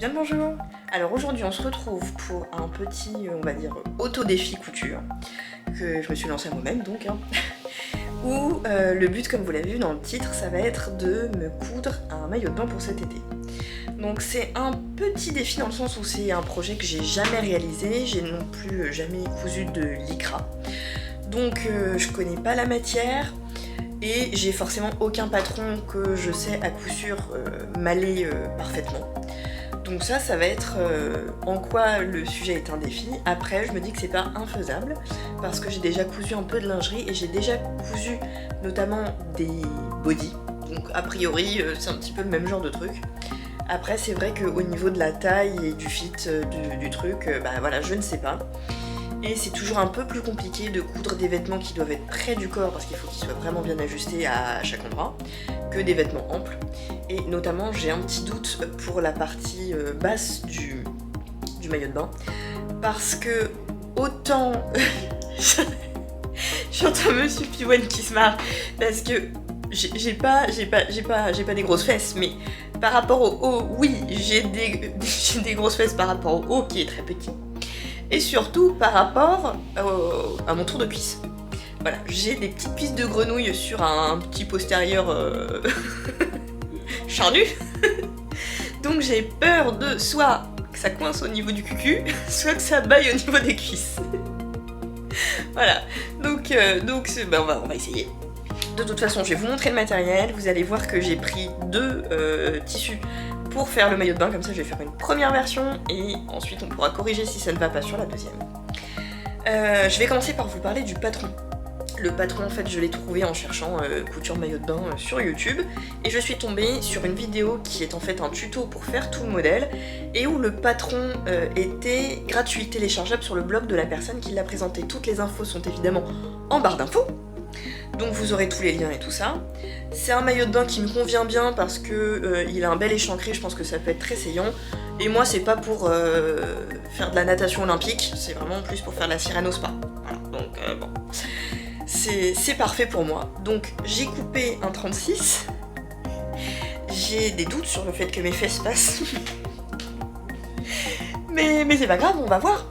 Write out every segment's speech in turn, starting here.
Bien le bonjour. Alors aujourd'hui on se retrouve pour un petit, on va dire, auto-défi couture que je me suis lancé à moi-même donc où le but, comme vous l'avez vu dans le titre, ça va être de me coudre un maillot de bain pour cet été. Donc c'est un petit défi dans le sens où c'est un projet que j'ai jamais réalisé, j'ai non plus jamais cousu de lycra. Donc je connais pas la matière et j'ai forcément aucun patron que je sais à coup sûr m'aller parfaitement. Donc ça va être en quoi le sujet est un défi. Après, je me dis que c'est pas infaisable parce que j'ai déjà cousu un peu de lingerie et j'ai déjà cousu notamment des bodys. Donc a priori, c'est un petit peu le même genre de truc. Après, c'est vrai qu'au niveau de la taille et du fit du truc, bah voilà, je ne sais pas. Et c'est toujours un peu plus compliqué de coudre des vêtements qui doivent être près du corps parce qu'il faut qu'ils soient vraiment bien ajustés à chaque endroit, que des vêtements amples. Et notamment, j'ai un petit doute pour la partie basse du maillot de bain parce que autant j'entends Monsieur Piwen qui se marre parce que j'ai pas des grosses fesses, mais par rapport au haut, oui, j'ai des grosses fesses par rapport au haut qui est très petit. Et surtout par rapport à mon tour de cuisse. Voilà, j'ai des petites cuisses de grenouille sur un petit postérieur charnu. Donc j'ai peur de soit que ça coince au niveau du cucu, soit que ça baille au niveau des cuisses. Voilà, donc ben on va essayer. De toute façon, je vais vous montrer le matériel. Vous allez voir que j'ai pris deux tissus pour faire le maillot de bain, comme ça je vais faire une première version et ensuite on pourra corriger si ça ne va pas sur la deuxième. Je vais commencer par vous parler du patron. Le patron, en fait, je l'ai trouvé en cherchant couture maillot de bain sur YouTube et je suis tombée sur une vidéo qui est en fait un tuto pour faire tout le modèle et où le patron était gratuit, téléchargeable sur le blog de la personne qui l'a présenté. Toutes les infos sont évidemment en barre d'infos. Donc vous aurez tous les liens et tout ça. C'est un maillot de bain qui me convient bien parce que il a un bel échancré, je pense que ça peut être très saillant. Et moi c'est pas pour faire de la natation olympique, c'est vraiment plus pour faire de la sirène au spa. Voilà, donc bon. C'est parfait pour moi. Donc j'ai coupé un 36. J'ai des doutes sur le fait que mes fesses passent. mais c'est pas grave, on va voir.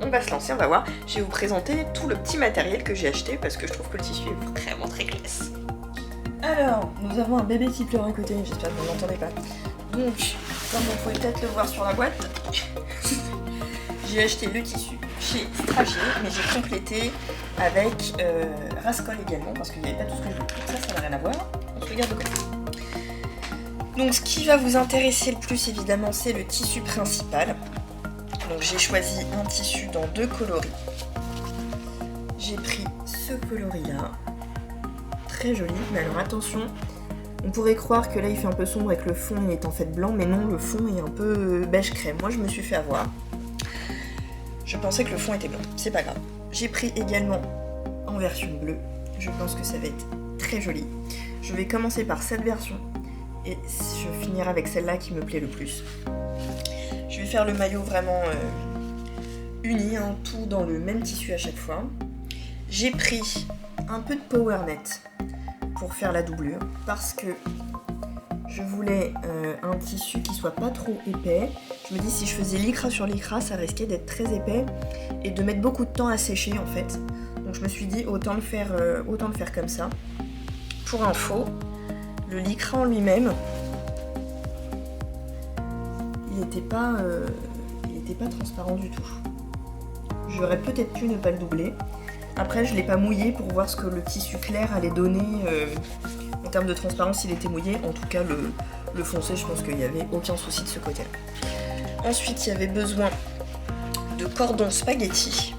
On va se lancer, on va voir. Je vais vous présenter tout le petit matériel que j'ai acheté parce que je trouve que le tissu est vraiment très classe. Alors, nous avons un bébé qui pleure à côté, j'espère que vous n'entendez pas. Donc, comme vous pouvez peut-être le voir sur la boîte, j'ai acheté le tissu chez Stragier, mais j'ai complété avec Rascol également parce qu'il n'y avait pas tout ce que je voulais. Ça n'a rien à voir. On se regarde de côté. Donc, ce qui va vous intéresser le plus évidemment, c'est le tissu principal. Donc j'ai choisi un tissu dans deux coloris. J'ai pris ce coloris là, très joli, mais alors attention, on pourrait croire que là il fait un peu sombre et que le fond il est en fait blanc, mais non, le fond est un peu beige crème. Moi je me suis fait avoir. Je pensais que le fond était blanc, c'est pas grave. J'ai pris également en version bleue, je pense que ça va être très joli. Je vais commencer par cette version et je finirai avec celle-là qui me plaît le plus. Je vais faire le maillot vraiment uni, tout dans le même tissu à chaque fois. J'ai pris un peu de Powernet pour faire la doublure parce que je voulais un tissu qui soit pas trop épais. Je me dis si je faisais lycra sur lycra, ça risquait d'être très épais et de mettre beaucoup de temps à sécher en fait. Donc je me suis dit autant le faire comme ça. Pour info, le lycra en lui-même, il n'était pas transparent du tout. J'aurais peut-être pu ne pas le doubler. Après, je ne l'ai pas mouillé pour voir ce que le tissu clair allait donner en termes de transparence s'il était mouillé. En tout cas, le foncé, je pense qu'il n'y avait aucun souci de ce côté-là. Ensuite, il y avait besoin de cordon spaghetti.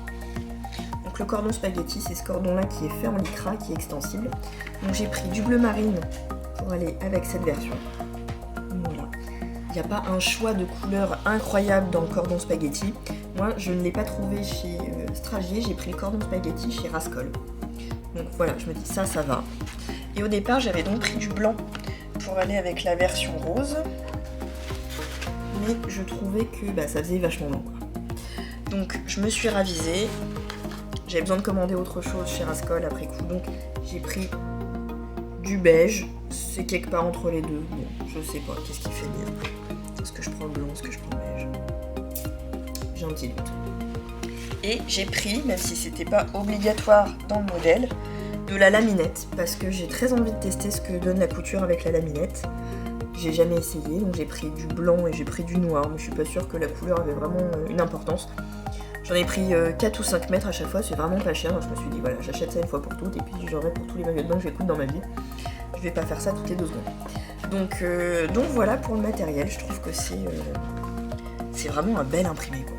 Donc le cordon spaghetti, c'est ce cordon-là qui est fait en lycra, qui est extensible. Donc j'ai pris du bleu marine pour aller avec cette version. Voilà. Il n'y a pas un choix de couleur incroyable dans le cordon spaghetti. Moi, je ne l'ai pas trouvé chez Stragier, j'ai pris le cordon spaghetti chez Rascol. Donc voilà, je me dis ça va. Et au départ, j'avais donc pris du blanc pour aller avec la version rose. Mais je trouvais que ça faisait vachement blanc. Donc je me suis ravisée. J'avais besoin de commander autre chose chez Rascol après coup. Donc j'ai pris du beige. C'est quelque part entre les deux. Bon, je sais pas, qu'est-ce qui fait bien. Est-ce que je prends le blanc, est-ce que je prends un petit doute. Et j'ai pris, même si c'était pas obligatoire dans le modèle, de la laminette, parce que j'ai très envie de tester ce que donne la couture avec la laminette. J'ai jamais essayé, donc j'ai pris du blanc et j'ai pris du noir, mais je suis pas sûre que la couleur avait vraiment une importance. J'en ai pris 4 ou 5 mètres à chaque fois, c'est vraiment pas cher, donc je me suis dit voilà, j'achète ça une fois pour toutes, et puis j'aurai pour tous les maillots de bain que je vais coudre dans ma vie. Je vais pas faire ça toutes les 2 secondes. Donc voilà pour le matériel, je trouve que c'est vraiment un bel imprimé quoi.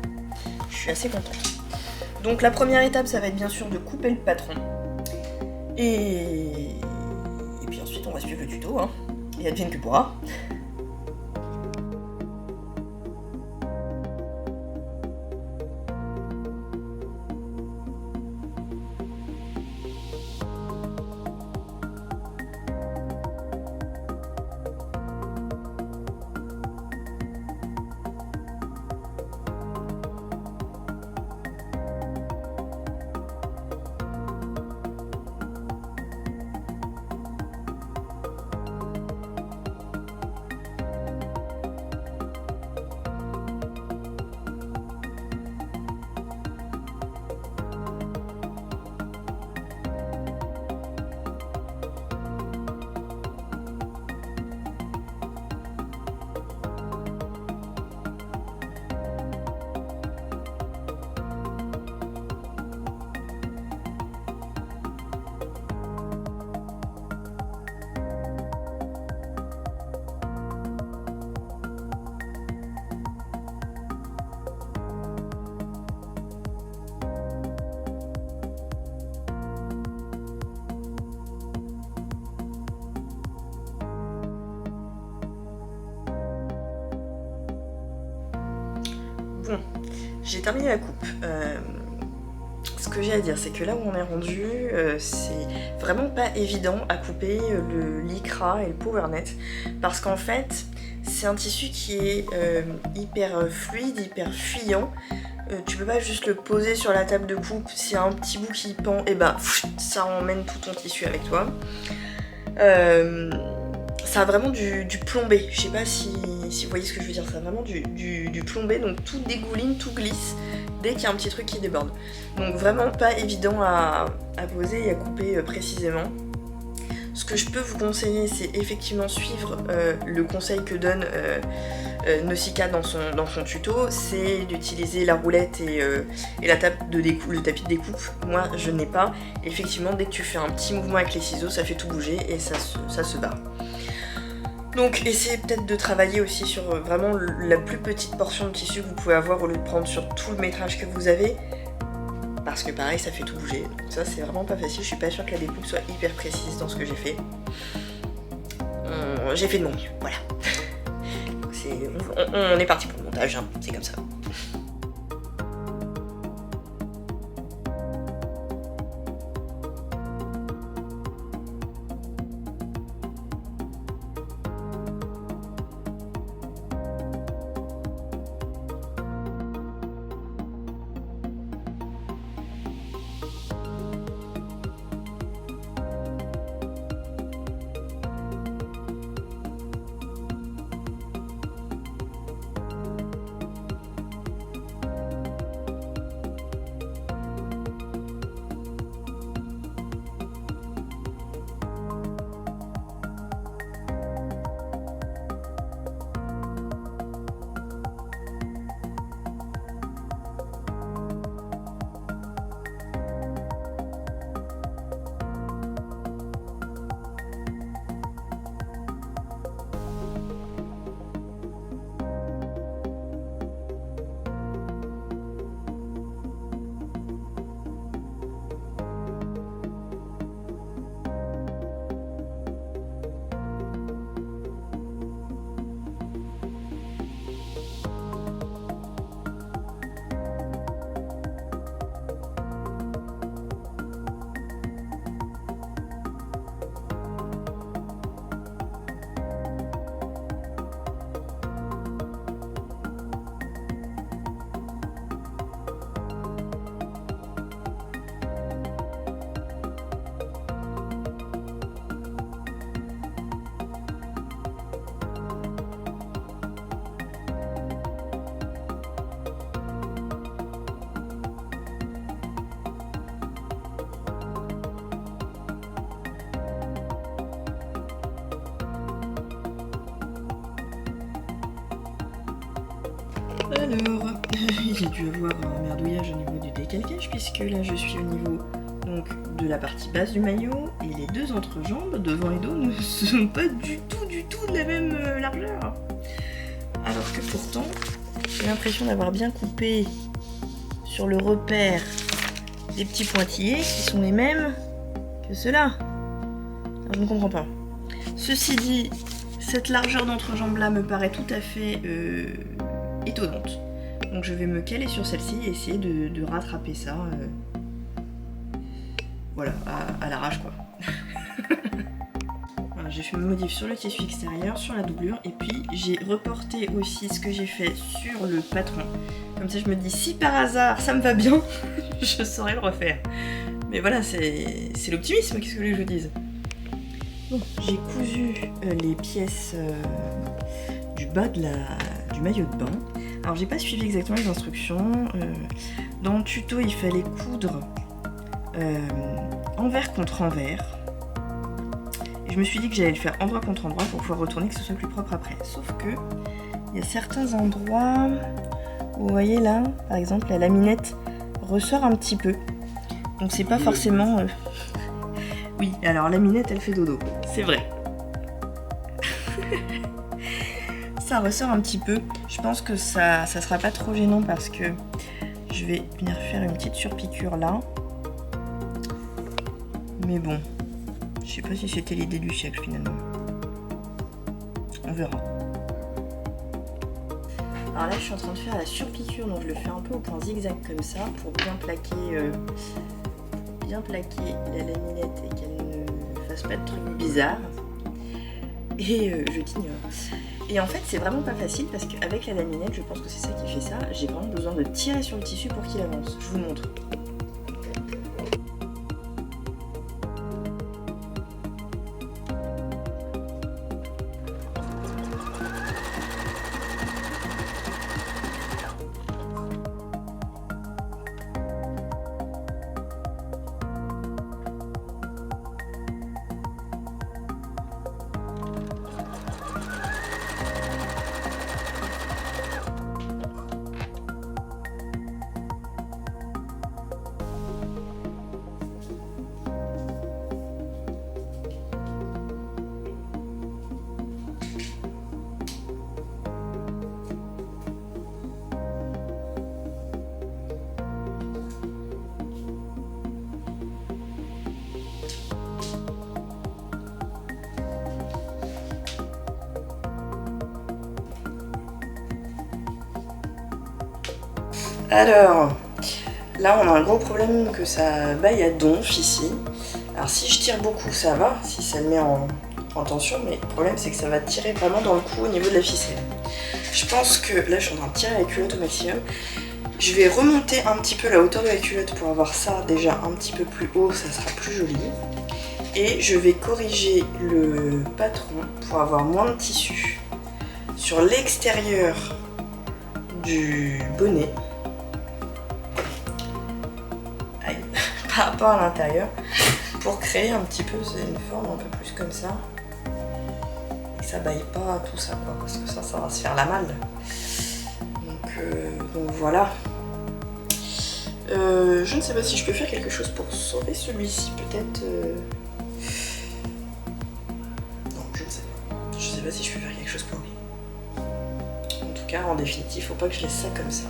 Je suis assez contente. Donc la première étape, ça va être bien sûr de couper le patron. Et puis ensuite on va suivre le tuto, hein. Et advienne que pourra. Bon, j'ai terminé la coupe. Ce que j'ai à dire, c'est que là où on est rendu, c'est vraiment pas évident à couper le lycra et le powernet, parce qu'en fait, c'est un tissu qui est hyper fluide, hyper fuyant. Tu peux pas juste le poser sur la table de coupe, s'il y a un petit bout qui pend, et ben ça emmène tout ton tissu avec toi. Ça a vraiment du plombé, je sais pas si vous voyez ce que je veux dire, ça a vraiment du plombé, donc tout dégouline, tout glisse dès qu'il y a un petit truc qui déborde. Donc vraiment pas évident à poser et à couper précisément. Ce que je peux vous conseiller, c'est effectivement suivre le conseil que donne Nausicaa dans son tuto, c'est d'utiliser la roulette et la table de découpe, le tapis de découpe. Moi je n'ai pas. Effectivement, dès que tu fais un petit mouvement avec les ciseaux, ça fait tout bouger et ça se barre. Donc essayez peut-être de travailler aussi sur vraiment la plus petite portion de tissu que vous pouvez avoir au lieu de prendre sur tout le métrage que vous avez. Parce que pareil, ça fait tout bouger. Donc ça, c'est vraiment pas facile. Je suis pas sûre que la découpe soit hyper précise dans ce que j'ai fait. J'ai fait de mon mieux, voilà. On est parti pour le montage, hein. C'est comme ça. Alors, il a dû avoir un merdouillage au niveau du décalquage puisque là je suis au niveau donc de la partie basse du maillot et les deux entrejambes devant et dos ne sont pas du tout de la même largeur. Alors que pourtant, j'ai l'impression d'avoir bien coupé sur le repère des petits pointillés qui sont les mêmes que ceux-là. Alors, je ne comprends pas. Ceci dit, cette largeur d'entrejambe là me paraît tout à fait étonnante. Donc je vais me caler sur celle-ci et essayer de rattraper ça. Voilà, à l'arrache quoi. Voilà, j'ai fait ma modif sur le tissu extérieur, sur la doublure, et puis j'ai reporté aussi ce que j'ai fait sur le patron. Comme ça je me dis, si par hasard ça me va bien, je saurais le refaire. Mais voilà, c'est l'optimisme, qu'est-ce que je vous dise. Bon, j'ai cousu les pièces du bas du maillot de bain. Alors j'ai pas suivi exactement les instructions. Dans le tuto il fallait coudre envers contre envers. Et je me suis dit que j'allais le faire endroit contre endroit pour pouvoir retourner, que ce soit plus propre après. Sauf que il y a certains endroits où vous voyez là, par exemple, la laminette ressort un petit peu. Donc c'est pas forcément... Oui, alors la minette elle fait dodo, c'est vrai. Ça ressort un petit peu. Je pense que ça sera pas trop gênant parce que je vais venir faire une petite surpiqûre là. Mais bon, je sais pas si c'était l'idée du siècle finalement. On verra. Alors là je suis en train de faire la surpiqûre, donc je le fais un peu au point zigzag comme ça pour bien plaquer la laminette et qu'elle ne fasse pas de trucs bizarres. Et je t'ignore. Et en fait c'est vraiment pas facile parce qu'avec la laminette, je pense que c'est ça qui fait ça, j'ai vraiment besoin de tirer sur le tissu pour qu'il avance. Je vous montre. Alors, là on a un gros problème que ça baille à donf ici. Alors si je tire beaucoup ça va, si ça le met en tension, mais le problème c'est que ça va tirer vraiment dans le cou au niveau de la ficelle. Je pense que là je suis en train de tirer la culotte au maximum. Je vais remonter un petit peu la hauteur de la culotte pour avoir ça déjà un petit peu plus haut, ça sera plus joli. Et je vais corriger le patron pour avoir moins de tissu sur l'extérieur du bonnet. Par rapport à l'intérieur pour créer un petit peu une forme un peu plus comme ça et que ça baille pas tout ça quoi, parce que ça va se faire la malle. Donc voilà. Je ne sais pas si je peux faire quelque chose pour sauver celui-ci, peut-être non, je ne sais pas. Je sais pas si je peux faire quelque chose pour lui. En tout cas, en définitive, faut pas que je laisse ça comme ça.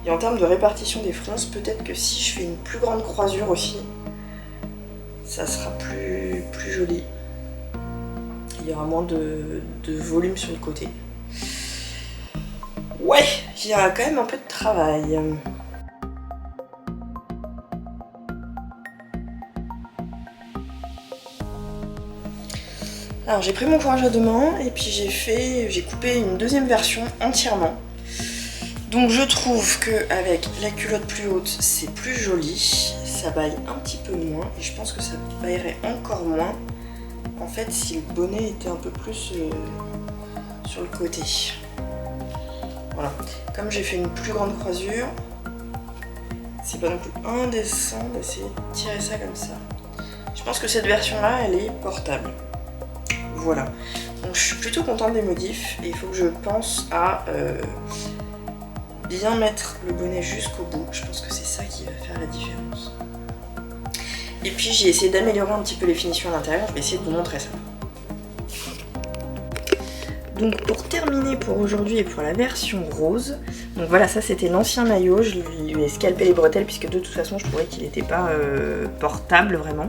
Et en termes de répartition des fronces, peut-être que si je fais une plus grande croisure aussi, ça sera plus joli. Il y aura moins de volume sur le côté. Ouais, il y aura quand même un peu de travail. Alors j'ai pris mon courage à deux mains et puis j'ai coupé une deuxième version entièrement. Donc je trouve qu'avec la culotte plus haute, c'est plus joli, ça baille un petit peu moins, et je pense que ça baillerait encore moins, en fait, si le bonnet était un peu plus sur le côté. Voilà, comme j'ai fait une plus grande croisure, c'est pas non plus indécent d'essayer de tirer ça comme ça. Je pense que cette version-là, elle est portable. Voilà, donc je suis plutôt contente des modifs, et il faut que je pense à bien mettre le bonnet jusqu'au bout. Je pense que c'est ça qui va faire la différence. Et puis j'ai essayé d'améliorer un petit peu les finitions à l'intérieur. Je vais essayer de vous montrer ça. Donc pour terminer pour aujourd'hui et pour la version rose, donc voilà, ça c'était l'ancien maillot, je lui ai scalpé les bretelles puisque de toute façon je trouvais qu'il n'était pas portable vraiment.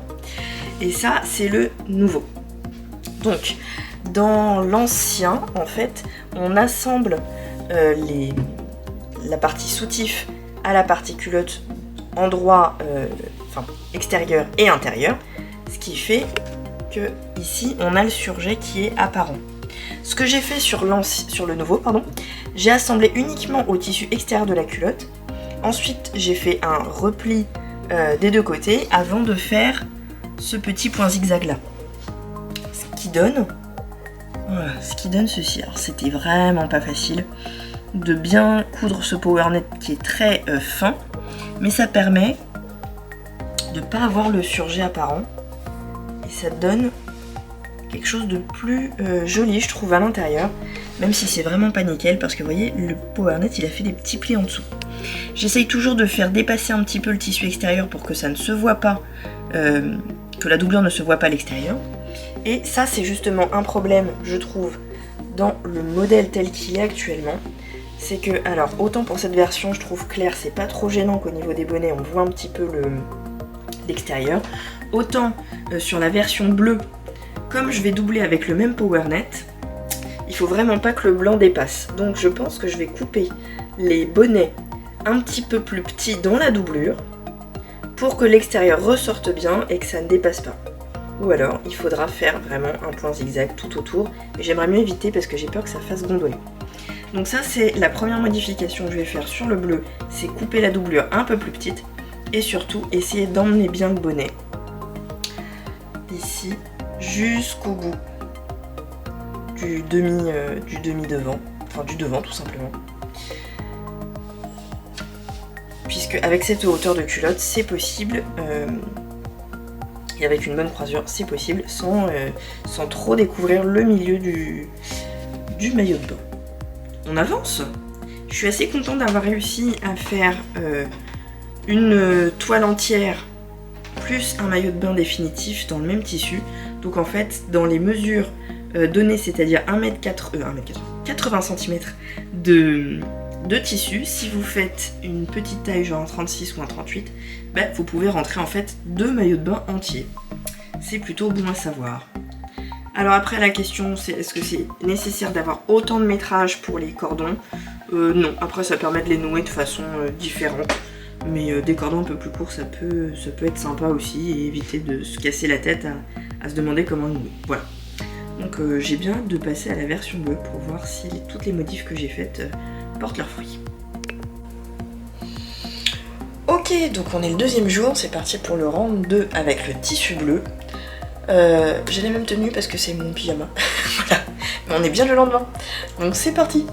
Et ça c'est le nouveau. Donc dans l'ancien en fait on assemble la partie soutif à la partie culotte endroit extérieur et intérieur, ce qui fait que ici on a le surjet qui est apparent. Ce que j'ai fait sur le nouveau, j'ai assemblé uniquement au tissu extérieur de la culotte. Ensuite, j'ai fait un repli des deux côtés avant de faire ce petit point zigzag là. Ce qui donne ceci. Alors, c'était vraiment pas facile de bien coudre ce power net qui est très fin, mais ça permet de ne pas avoir le surjet apparent et ça donne quelque chose de plus joli je trouve à l'intérieur, même si c'est vraiment pas nickel parce que vous voyez le power net il a fait des petits plis en dessous. J'essaye toujours de faire dépasser un petit peu le tissu extérieur pour que ça ne se voit pas, que la doublure ne se voit pas à l'extérieur. Et ça c'est justement un problème je trouve dans le modèle tel qu'il est actuellement. C'est que, alors autant pour cette version je trouve clair c'est pas trop gênant qu'au niveau des bonnets on voit un petit peu l'extérieur. Autant sur la version bleue, comme je vais doubler avec le même power net, il faut vraiment pas que le blanc dépasse. Donc je pense que je vais couper les bonnets un petit peu plus petits dans la doublure pour que l'extérieur ressorte bien et que ça ne dépasse pas. Ou alors il faudra faire vraiment un point zigzag tout autour. Et j'aimerais mieux éviter parce que j'ai peur que ça fasse gondoler. Donc ça c'est la première modification que je vais faire sur le bleu, c'est couper la doublure un peu plus petite et surtout essayer d'emmener bien le bonnet ici jusqu'au bout du demi devant, enfin du devant tout simplement. Puisque avec cette hauteur de culotte c'est possible, et avec une bonne croisure c'est possible sans trop découvrir le milieu du maillot de bain. On avance. Je suis assez contente d'avoir réussi à faire une toile entière plus un maillot de bain définitif dans le même tissu. Donc en fait dans les mesures données, c'est-à-dire 80 cm de tissu, si vous faites une petite taille genre un 36 ou un 38, vous pouvez rentrer en fait 2 maillots de bain entiers. C'est plutôt bon à savoir. Alors après la question c'est est-ce que c'est nécessaire d'avoir autant de métrage pour les cordons? Non, après ça permet de les nouer de façon différente. Mais des cordons un peu plus courts ça peut être sympa aussi et éviter de se casser la tête à se demander comment nouer. Voilà. Donc j'ai bien hâte de passer à la version bleue pour voir si toutes les modifs que j'ai faites portent leurs fruits. Ok, donc on est le deuxième jour, c'est parti pour le round 2 avec le tissu bleu. J'ai la même tenue parce que c'est mon pyjama. Voilà. Mais on est bien le lendemain. Donc c'est parti.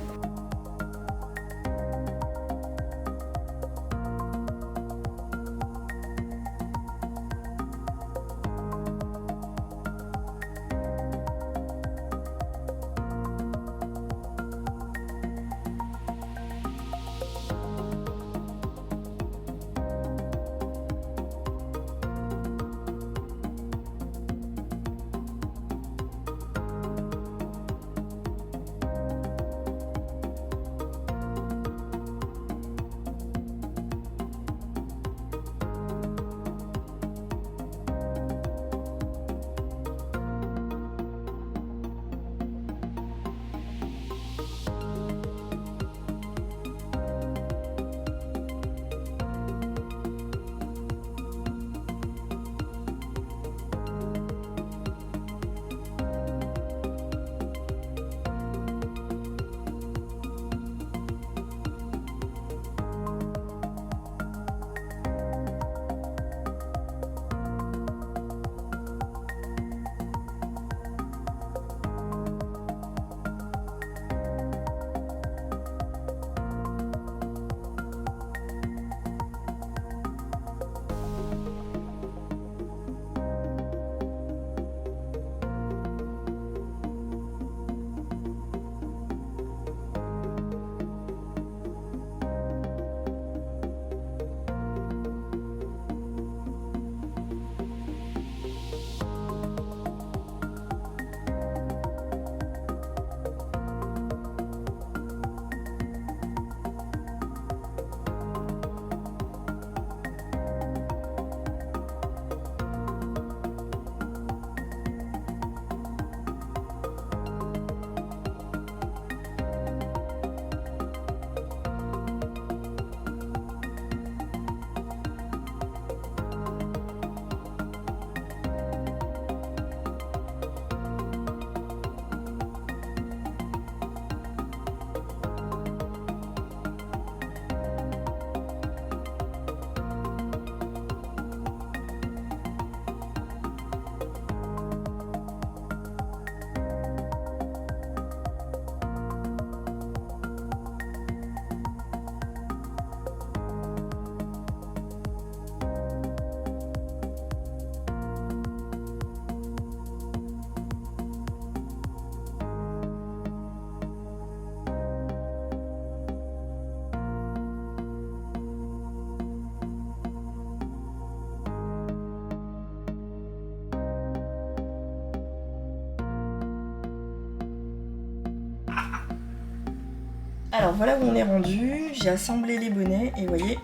Alors voilà où on est rendu, j'ai assemblé les bonnets et vous voyez,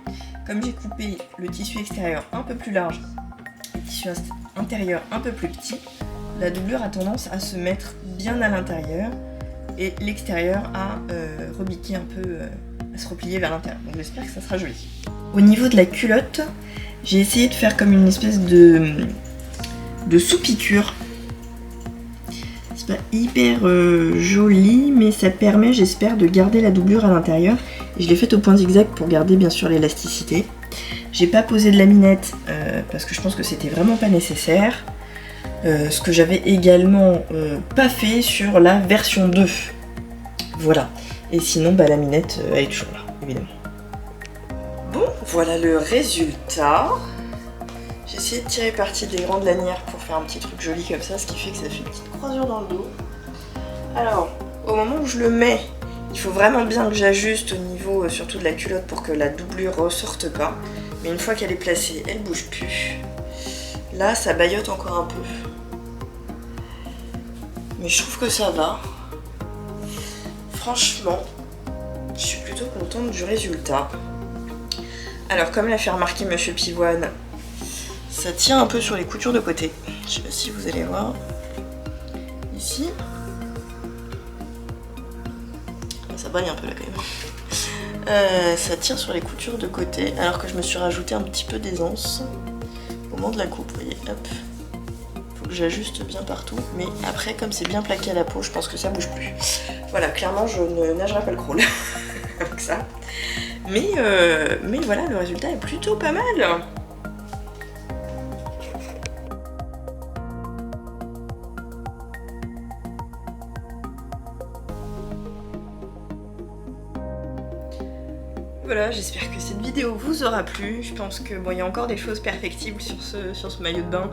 comme j'ai coupé le tissu extérieur un peu plus large, le tissu intérieur un peu plus petit, la doublure a tendance à se mettre bien à l'intérieur et l'extérieur à rebiquer un peu, à se replier vers l'intérieur. Donc j'espère que ça sera joli. Au niveau de la culotte, j'ai essayé de faire comme une espèce de sous-piqûre. C'est pas hyper joli, mais ça permet, j'espère, de garder la doublure à l'intérieur. Et je l'ai faite au point zigzag pour garder bien sûr l'élasticité. J'ai pas posé de laminette parce que je pense que c'était vraiment pas nécessaire. Ce que j'avais également pas fait sur la version 2. Voilà. Et sinon, bah, la minette, elle est toujours là, évidemment. Bon, voilà le résultat. J'ai essayé de tirer parti des grandes lanières pour faire un petit truc joli comme ça, ce qui fait que ça fait une petite croisure dans le dos. Alors, au moment où je le mets, il faut vraiment bien que j'ajuste au niveau surtout de la culotte pour que la doublure ressorte pas. Mais une fois qu'elle est placée, elle bouge plus. Là, ça baillote encore un peu. Mais je trouve que ça va. Franchement, je suis plutôt contente du résultat. Alors, comme l'a fait remarquer Monsieur Pivoine, ça tient un peu sur les coutures de côté. Je sais pas si vous allez voir. Ici. Ça baille un peu là quand même. Ça tire sur les coutures de côté, alors que je me suis rajouté un petit peu d'aisance au moment de la coupe. Vous voyez, hop. Faut que j'ajuste bien partout. Mais après, comme c'est bien plaqué à la peau, je pense que ça bouge plus. Voilà, clairement, je ne nagerai pas le crawl avec ça. Mais voilà, le résultat est plutôt pas mal. Voilà, j'espère que cette vidéo vous aura plu. Je pense que bon, il y a encore des choses perfectibles sur ce maillot de bain.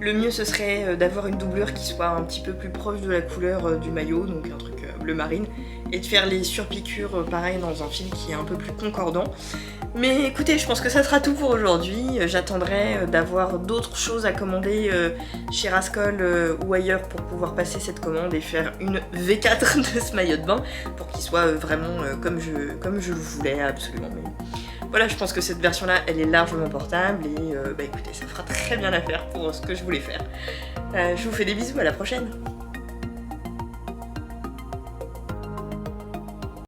Le mieux ce serait d'avoir une doublure qui soit un petit peu plus proche de la couleur du maillot, donc un truc bleu marine, et de faire les surpiqûres pareil dans un fil qui est un peu plus concordant. Mais écoutez, je pense que ça sera tout pour aujourd'hui. J'attendrai d'avoir d'autres choses à commander chez Rascol ou ailleurs pour pouvoir passer cette commande et faire une V4 de ce maillot de bain pour qu'il soit vraiment comme je le voulais absolument. Mais voilà, je pense que cette version-là, elle est largement portable et bah écoutez, ça fera très bien l'affaire pour ce que je voulais faire. Je vous fais des bisous, à la prochaine!